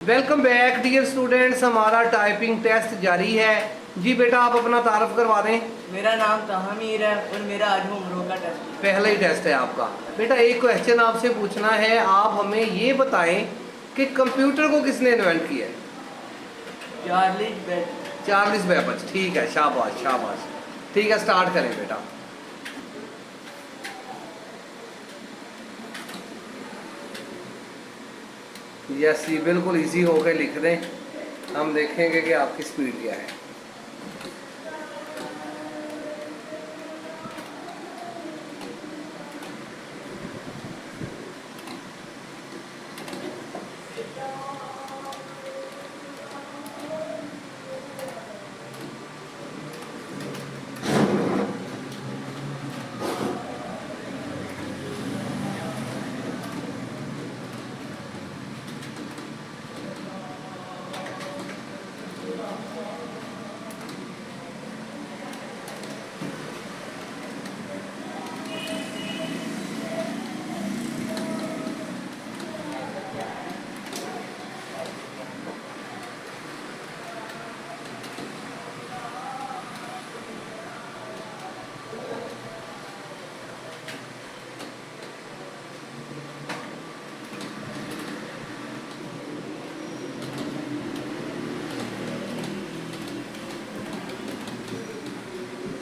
Welcome back dear students. हमारा typing test जारी है जी। बेटा आप अपना तारफ़ करवा दें। मेरा नाम तहमीर है और मेरा आज होमवर्क का टेस्ट है। पहला ही टेस्ट है आपका। बेटा एक क्वेश्चन आपसे पूछना है, आप हमें ये बताएं कि कंप्यूटर को किसने इन्वेंट किया है? Charles Babbage. ठीक है, शाबाश शाबाश। ठीक है, स्टार्ट करें बेटा। यस जी, बिल्कुल इजी होकर लिख दें। हम देखेंगे कि आपकी स्पीड क्या है।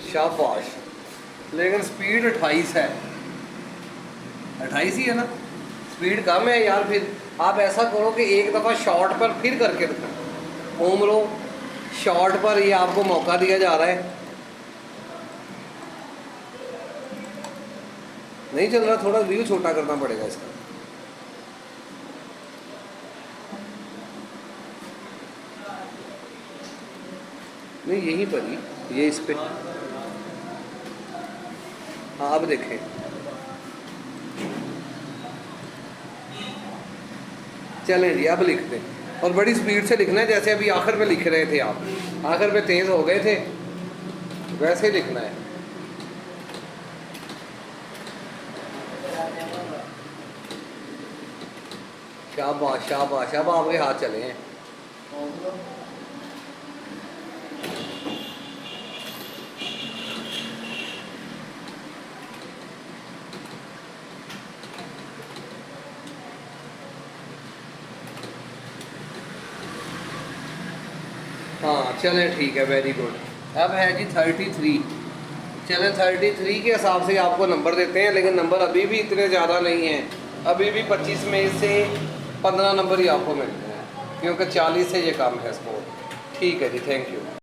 शाबाश। लेकिन स्पीड 28 है। 28 ही है ना, स्पीड कम है यार। फिर आप ऐसा करो कि एक दफ़ा शॉर्ट पर फिर करके दिखाओ। होम लो शॉर्ट पर, ये आपको मौका दिया जा रहा है। नहीं चल रहा, थोड़ा व्यू छोटा करना पड़ेगा इसका। नहीं यहीं पर ही, ये इस पे। हाँ अब देखें। चलें जी, अब लिखते हैं और बड़ी स्पीड से लिखना है, जैसे अभी आखिर में लिख रहे थे आप। आखिर में तेज़ हो गए थे, वैसे ही लिखना है। शाबाश शाबाश। अब आपके हाथ चले हैं। हाँ चलें ठीक है, वेरी गुड। अब है जी 33। चलें 33 के हिसाब से आपको नंबर देते हैं, लेकिन नंबर अभी भी इतने ज़्यादा नहीं हैं। अभी भी 25 में से 15 नंबर ही आपको मिलते हैं, क्योंकि 40 से ये कम है स्कोर। ठीक है जी, थैंक यू।